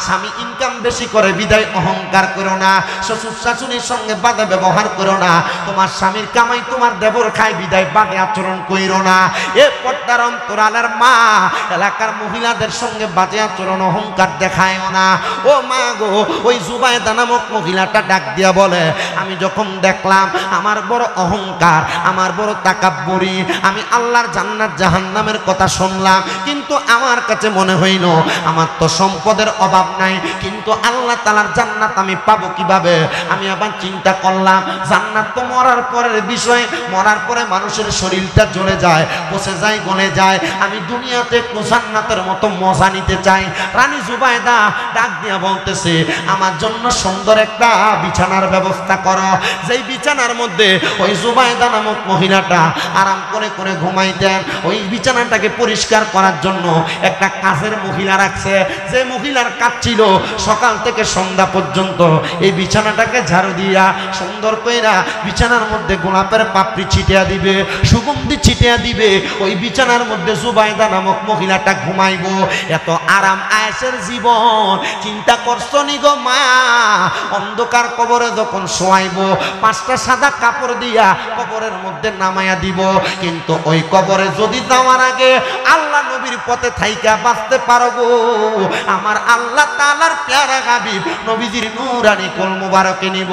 স্বামী ইনকাম বেশি করে বিদায় অহংকার করো না, শ্বশুর শাশুড়ির সঙ্গে বাজে ব্যবহার করো না, তোমার স্বামীর কামাই তোমার দেবর খায় বিদায় বাজে আচরণ করো না। এ পর্দার অন্তরালের মা, এলাকার মহিলাদের সঙ্গে বাজে আচরণ অহংকার দেখায়ও না। ও মা গো, ওই জুবায়দা নামক মহিলাটা ডাক দিয়া বলে আমি যখন দেখলাম আমার বড় অহংকার, আমার বড় তাকাব্বুরি, আমি আল্লাহর জান্নাত জাহান্নামের কথা শুনলাম, কিন্তু আমার কাছে মনে হইল আমার তো সম্পদের অভাব নাই, কিন্তু আল্লাহ তাআলার জান্নাত আমি পাবো কিভাবে? আমি আবার চিন্তা করলাম জান্নাত তো মরার পরের বিষয়, মরার পরে মানুষের শরীরটা জ্বলে যায়, পচে যায়, গলে যায়। আমি দুনিয়াতে একটু জান্নাতের মতো মজা নিতে চাই। রানী জুবায়দা ডাক দিয়া বলতেছে আমার জন্য সুন্দর একটা বিছানার ব্যবস্থা করো, যেই বিছানার মধ্যে ওই জুবায়দা নামক মহিলাটা আরাম করে করে ঘুমাইতেন। ওই বিছানাটাকে পরিষ্কার করার জন্য একটা কাজের মহিলা রাখছে, যে মহিলার কাজ ছিল সকাল থেকে সন্ধ্যা পর্যন্ত এই বিছানাটাকে ঝাড়ু দিয়া সুন্দর কইরা বিছানার মধ্যে গোলাপের পাপড়ি ছিটিয়া দিবে, সুগন্ধি ছিটিয়া দিবে। ওই বিছানার মধ্যে জুবায়দা নামক মহিলাটা ঘুমাইবো। এত আরাম আয়েশের জীবন চিন্তা করছো নি গো মা? অন্ধকার কবরে যখন শোয়াইবো 5টা সাদা কাপড় দিয়া কবরের মধ্যে নামাইয়া দিব, কিন্তু ওই কবরে যদি যাওয়ার আগে আল্লাহ নবীর পথে থাইকা বাঁচতে পারবো। আমার আল্লাহ তাআলার প্যারা হাবিব নবীজির নূরানি কোল মুবারকে নিব।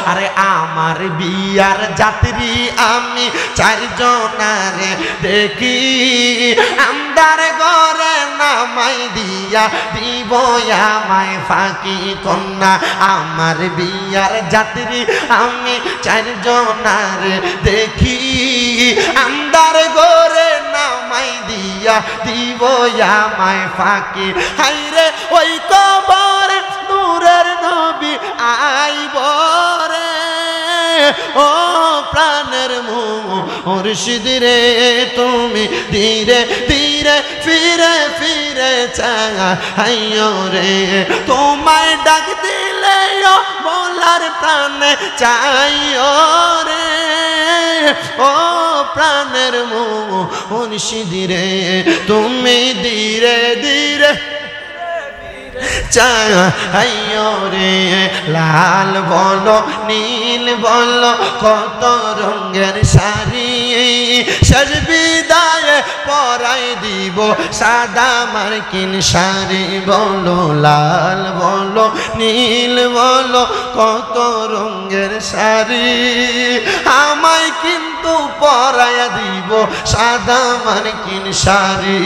আরে আমার বিয়ার যাত্রী আমি চারজনারে দেখি, আমদার ঘরে নামাই দিয়া দিব আমায় ফাঁকি কন্যা। আমার বিয়ার যাত্রী আমি চারজনারে দেখি, আমদার ঘরে নামাই দিয়া দিব আমায় ফাঁকি। হাইরে ওই কবরে নূরের নবী আইব রে, ও প্রাণের মুর্শিদ রে তুমি ধীরে ধীরে ফিরে ফিরে চাইও রে। তোমায় ডাক দিলে বলার প্রাণে চাইও রে, ও প্রাণের মুর্শিদ রে তুমি ধীরে ধীরে চাইও রে। লাল বলো নীল বলো কত রঙের শাড়ি, শেষ বিদায়ে পরাই দিব সাদা মার্কিন শাড়ি। বলো লাল বলো নীল বলো কত রঙের শাড়ি, আমায় কিন্তু পরাইয়া দিব সাদা মার্কিন শাড়ি।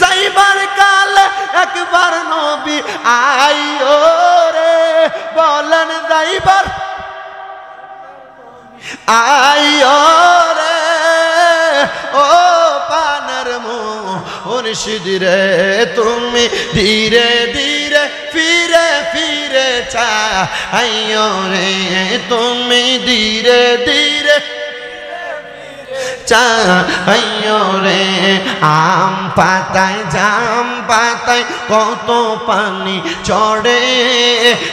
যাইবার কালে একবার নবী আইও রে, বলেন যাইবার আইও রে, ও পানের মুর্শিদ রে তুমি ধীরে ধীরে ফিরে ফিরে চাইও রে, তুমি ধীরে ধীরে চাইও রে। আম পাতায় জাম পাতায় কত পানি চড়ে,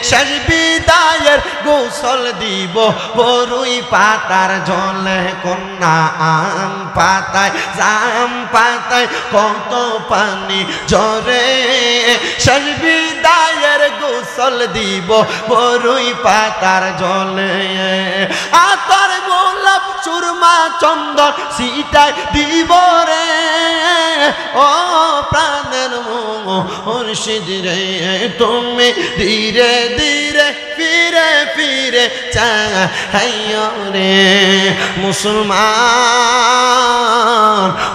শেষ বিদায়ের গোসল দিব বরুই পাতার জলে কন্যা। আম পাতায় জাম পাতায় কত পানি ঝরে, শেষ বিদায়ের গোসল দিব বরুই পাতার জলে। আতর গোলাপ সুরমা চন্দন সিটাই দিব রে, ও প্রাণের মুর্শিদ রে তুমি ধীরে ধীরে ফিরে ফিরে চাইও রে। মুসলমান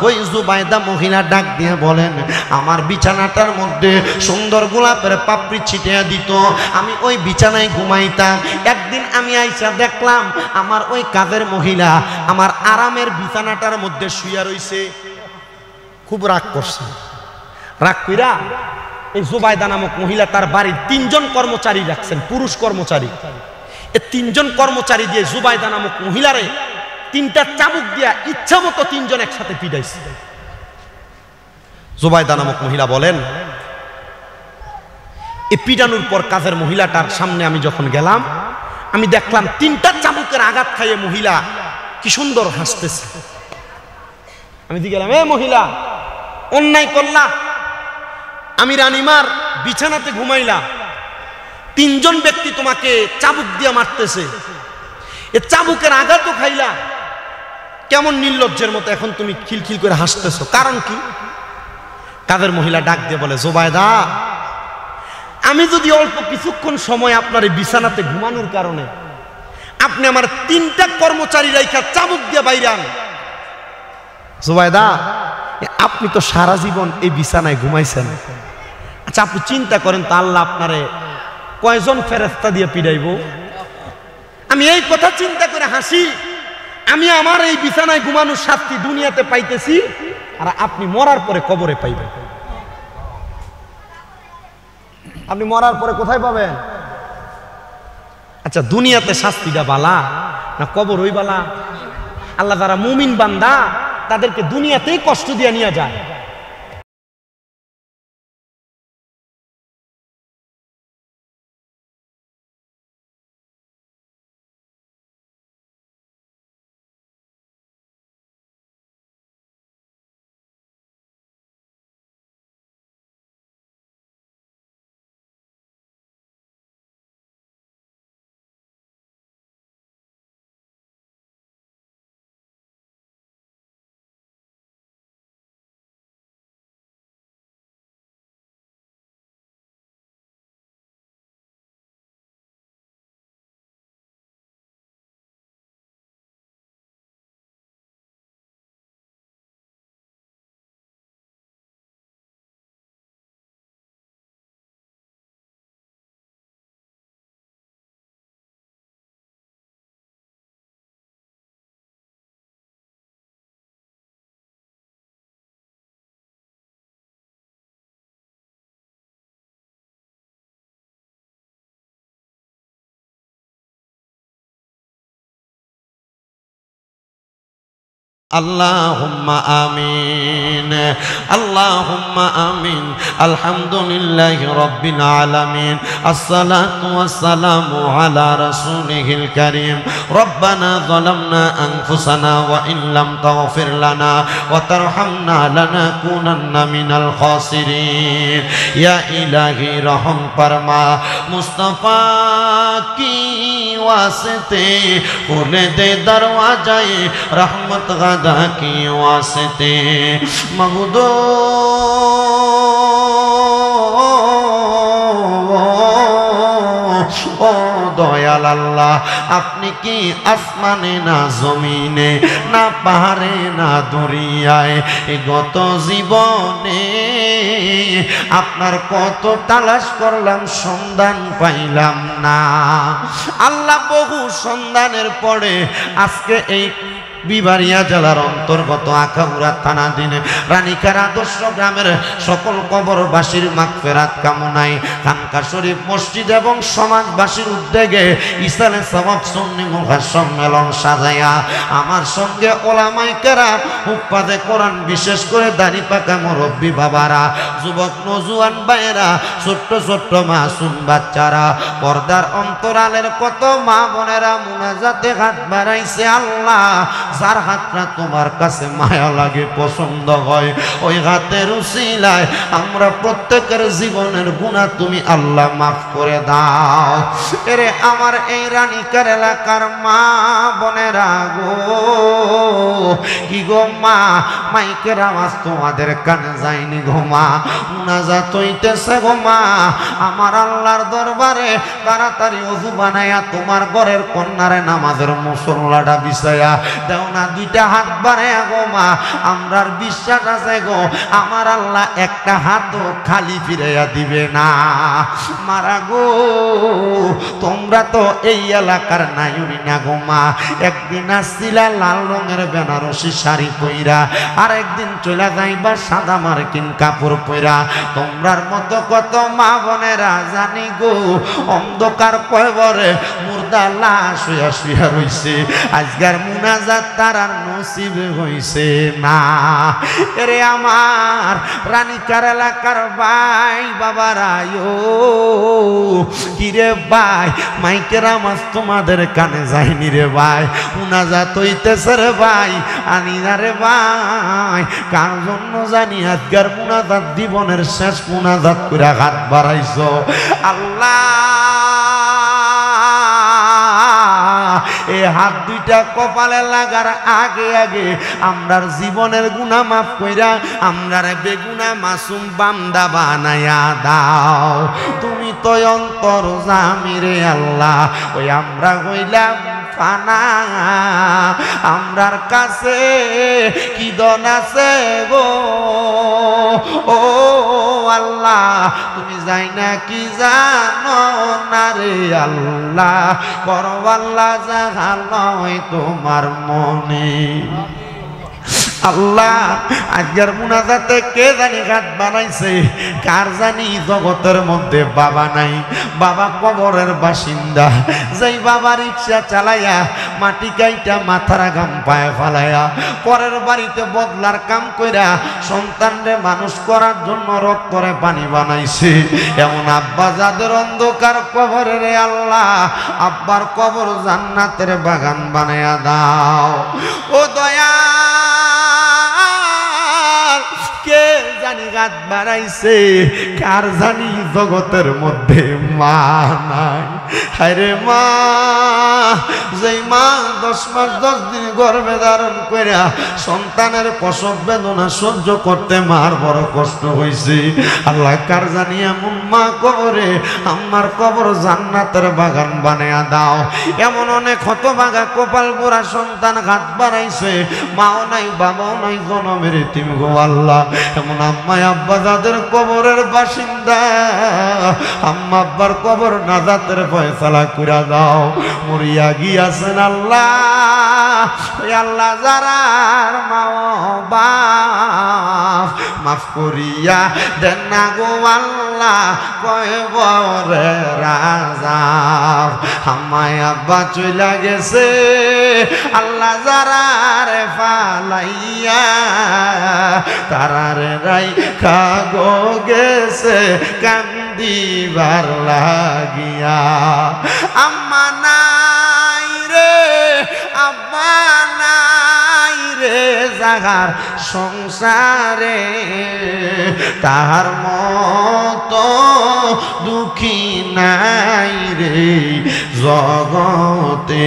ওই জুবাইদা মহিলা ডাক দিয়ে বলেন, আমার বিছানাটার মধ্যে সুন্দর গোলাপের পাপড়ি ছিটিয়ে দিত, আমি ওই বিছানায় ঘুমাইতাম। একদিন আমি আইসা দেখলাম আমার ওই কাজের মহিলা আমার আরামের বিছানাটার মধ্যে শুইয়া রইছে। খুব রাগ করছে, রাগ কইরা এই জুবাইদা নামক মহিলা তার বাড়ির 3 জন কর্মচারী রাখছেন, পুরুষ কর্মচারী। এই 3 জন কর্মচারী দিয়ে জুবাইদা নামক মহিলারে 3টা চাবুক দিয়া ইচ্ছা মতো 3 জন একসাথে পিটাইছে। জুবাইদা নামক মহিলা বলেন, এই পিটানোর পর কাজের মহিলাটার সামনে আমি যখন গেলাম, আমি দেখলাম 3টা চাবুকের আঘাত খাইয়ে মহিলা কি সুন্দর হাসতেছে। আমি দিয়ে গেলাম, এ মহিলা অন্যায় করলা, আমি রানীমার বিছানাতে ঘুমাইলা, 3 জন ব্যক্তি তোমাকে চাবুক দিয়ে মারতেছে, এ চাবুকের আঘাতও খাইলা, কেমন নির্লজ্জের মতো এখন তুমি খিলখিল করে হাসতেছো, কারণ কি? কাজের মহিলা ডাক দিয়ে বলে, জুবাইদা আমি যদি অল্প কিছুক্ষণ সময় আপনার এই বিছানাতে ঘুমানোর কারণে আপনি আমার 3টা কর্মচারী রাইখা চাবুক দিয়ে বাইরান, জুবাইদা আপনি তো সারা জীবন এই বিছানায় ঘুমাইছেন, আচ্ছা আপনি চিন্তা করেন তো আল্লাহ আপনারে কয়জন ফেরেশতা দিয়ে পিড়াইব? আমি এই কথা চিন্তা করে হাসি, আমি আমার এই বিছানায় ঘুমানোর শাস্তি দুনিয়াতে পাইতেছি, আর আপনি মরার পরে কবরে পাইবেন। আপনি মরার পরে কোথায় পাবেন? আচ্ছা দুনিয়াতে শাস্তিটা বালা না কবর ওই বালা? আল্লাহ যারা মুমিন বান্দা তাদেরকে দুনিয়াতেই কষ্ট দিয়ে নিয়ে যায়। Allahumma amin, Allahumma amin. Alhamdulillahi rabbil alamin. As-salatu was-salamu ala rasulihil karim. Rabbana zalamna anfusana wa in lam taghfir lana wa tarhamna lanakunanna minal khasirin. Ya ilahi raham farma, Mustafa ki वास्ते खोले दे दरवाजाए रहमत गदा की वास्ते मगदो ও দয়াল আল্লাহ, আপনি কি আসমানে না জমিনে না পাহাড়ে না দরিয়ায় গত জীবনে আপনার কত তালাশ করলাম, সন্ধান পাইলাম না। আল্লাহ বহু সন্ধানের পরে আজকে এই বিবারিয়া জেলার অন্তর্গত আখাউড়া থানাধীন রানীকার আদর্শ গ্রামের সকল কবরবাসীর মাগফিরাত কামনায় খানকা শরীফ মসজিদ এবং সমাজবাসীর উদ্যোগে ইসলামে সওয়াব সুন্নি মুখা সম্মেলন সাজায়া আমার সঙ্গে ওলামায়ে কেরাম হুফাজে কোরআন, বিশেষ করে দাড়ি পাকা মুরব্বী বাবারা, যুবক নজওয়ান ভাইয়েরা, ছোট্ট ছোট্ট মাসুম বাচ্চারা, পর্দার অন্তরালের কত মা বোনেরা মুনাজাতে হাত বাড়াইছে। আল্লাহ, যার হাতটা তোমার কাছে মায়া লাগে, পছন্দ হয়, ওই হাতের উসিলায় আমরা প্রত্যেকের জীবনের গুনাহ তুমি আল্লাহ মাফ করে দাও। এরে আমার এই রানীকার এলাকার মা বোনেরা গো, কি গো মা, মাইকের আওয়াজ তোমাদের কানে যায়নি গো মা, মুনাজাত হইতেছে গো মা, আমার আল্লাহর দরবারে তাড়াতাড়ি ওযু বানায়া তোমার ঘরের কন্যারে নামাজের মুসল্লাটা বিছায়া দেও না, দুইটা হাত বাড়ায়া গো মা, আমরার বিশ্বাস আছে গো আমার আল্লাহ একটা হাতও খালি ফিরাইয়া দিবে না। মারা গো, তোমরা তো এই এলাকার নাইউনি না গো মা, একদিন আসছিলা লাল রঙের বেনারসি শাড়ি পইরা, আর একদিন চলে যাইবা সাদা মার্কিন কাপড় পইরা। তোমরার মতো কত মা বোনেরা জানি গো অন্ধকার কবরে মুর্দা লাশ হইয়া শুইয়া রইছে, আজকের মুনাজাত তারার নসিব হইছে না। এরে আমার রানীকার এলাকার ভাই বাবারায়ো, কিরে ভাই, মাইকের আওয়াজ তোমাদের কানে যায়নি রে ভাই, মুনাজাত হইতেছে রে ভাই, আনি না রে ভাই, কার জন্য জানি আজকের মুনাজাত জীবনের শেষ মুনাজাত করে হাত বাড়াইছো। আল্লাহ, এই হাত দুইটা কপালে লাগার আগে আগে আমরার জীবনের গুনাহ মাফ কইরা আমরারে বেগুনা মাসুম বান্দা বানায়া দাও। তুমি তো অন্তর্যামী রে আল্লাহ, ওই আমরা হইলাম ফানা, আমরার কাছে কি দন আছে গো ও আল্লাহ, তুমি যাই না কি জানো না রে আল্লাহ, করো আল্লাহ যাহা লয় তোমার মনে। আল্লাহ, আজকের মুনাজাতে কে জানি ঘাট বানাইছে, কার জানি জগতের মধ্যে বাবা নাই, বাবা কবরের বাসিন্দা, যেই বাবা রিক্সা চালাইয়া মাটি কাইটা মাথার গাম পায়ে ফালাইয়া পরের বাড়িতে বদলার কাম কইরা সন্তানরে মানুষ করার জন্য রক করে পানি বানাইছে, এমন আব্বা যাদের অন্ধকার কবরে রে আল্লাহ, আব্বার কবর জান্নাতের বাগান বানায়া দাও। ও দয়া, কে জানি গাত বাড়াইছে, কার জানি জগতের মধ্যে মা নাই। হায়রে মা, যেই মা 10 মাস 10 দিন গর্ভে ধারণ করে সন্তানের প্রসব বেদনা সহ্য করতে মার বড় কষ্ট হয়েছে। আল্লাহ, কার জানি এমন মা কবরে আমার কবর জান্নাতের বাগান বানায়া দাও। এমন অনেক হতভাগা কপাল পোড়া সন্তান হাত বাড়াইছে, মাও নাই বাবাও নাই, জনমের এতিম গো আল্লাহ। এমন আম্মা আব্বা যাদের কবরের বাসিন্দা, আম্মা আব্বার কবর নাজাতের ফয়সালা কইরা দাও। মরিয়া গিয়াছেন আল্লাহ, ওই আল্লাহ যারার মা বাপ মাফ করিয়া দেন না গো আল্লাহ, কবরে রাজা। আম্মা আব্বা চইলা গেছে, আল্লাহ যারারে ফালাইয়া তারারে রাইখা গো গেছে কান্দিবার লাগিয়া। আম্মা নাই রে আব্বা নাই রে জাগার সংসারে তাহার মতো দুঃখী নাই রে জগতে।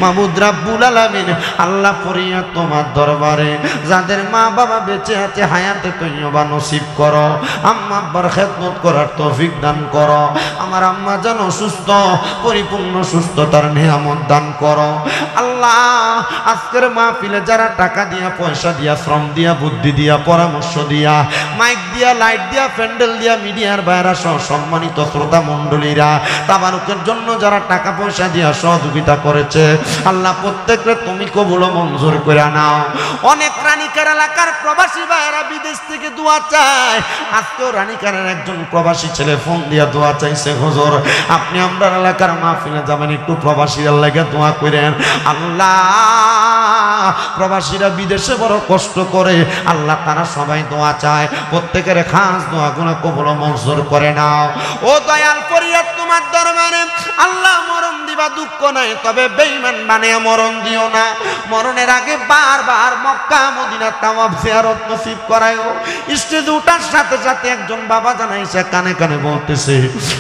মাবুদ রাব্বুল আলামিন আল্লাহ ফরিয়াদ তোমার দরবারে যাদের মা বাবা বেঁচে আছে হায়াতে তৈয়বা নসিব করো, আম্মা আব্বার খেদমত করার তৌফিক দান করো। আমার আম্মা যেন সুস্থ পরিপূর্ণ সুস্থতার নিয়ামত দান করো আল্লাহ। আজকের মাহফিলে যারা টাকা দিয়া পয়সা দিয়া শ্রম দিয়া বুদ্ধি দিয়া পরামর্শ দিয়া মাইক দিয়া লাইট দিয়া প্যান্ডেল দিয়া মিডিয়ার বাইরা সহ সম্মানিত শ্রোতা মণ্ডলীরা তাবারুকের জন্য যারা টাকা পয়সা দিয়া সহযোগিতা করেছে আল্লাহ প্রত্যেককে তুমি কবুল মঞ্জুর করে নাও। অনেক রানীকার এলাকার প্রবাসী ভাইয়েরা বিদেশ থেকে দোয়া চায়। আজকেও রানীকারের একজন প্রবাসী ছেলে ফোন দিয়া দোয়া চাইছে, হুজুর আপনি আমরা এলাকার মাহফিলে যাবেন, একটু প্রবাসীরা লেগে দোয়া করেন। আল্লাহ প্রবাসীরা বিদেশে বড় কষ্ট করে আল্লাহ তারা সবাই দোয়া চায়, প্রত্যেকের খাস দোয়াগুলো কবুল মঞ্জুর করে নাও। ও দয়াল ফরিয়াদ তোমার দরবারে আল্লাহ মরণ দিবা দুঃখ নাই, তবে বেঈমান বানিয়ে মরণ দিও না। মরণের আগে বারবার মক্কা মদিনা তাওয়াফ জিয়ারত নসিব করায়ও। স্টেজে ওঠার সাথে সাথে একজন বাবা জানাইছে কানে কানে বলতেছে,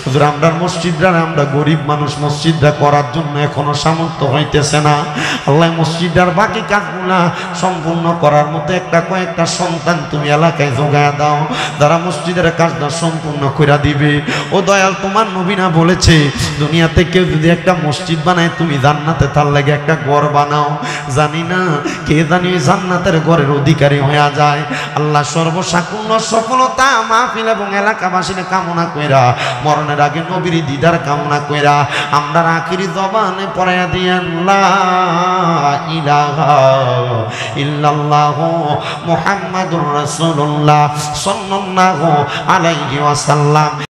হুজুর আমরা মসজিদরা আমরা গরিব মানুষ, মসজিদরা করার জন্য এখনো সামর্থ্য হইতেছে না। আল্লাহ মসজিদার বাকি কাজগুলা সম্পূর্ণ করার মতো একটা কয়েকটা সন্তান তুমি এলাকায় জোগায়া দাও, যারা মসজিদের কাজটা সম্পূর্ণ করে দিবে। ও দয়াল তোমার নবী না বলেছে দুনিয়াতে কেউ যদি একটা মসজিদ বানায় তুমি জান্নাতে তার লাগে একটা ঘর বানাও। জানি না কে জানি জান্নাতের ঘরের অধিকারী হয়ে যায়। আল্লাহ সর্বসাকুল্য সফলতা মাহফিল এবং এলাকাবাসীর কামনা কইরা মরণের আগে নবীর দিদার কামনা কইরা আমরা আখিরি জবানে পড়াইয়া দিয়েন লা ইলাহা ইল্লাল্লাহু মুহাম্মাদুর রাসূলুল্লাহ সাল্লাল্লাহু আলাইহি ওয়াসাল্লাম।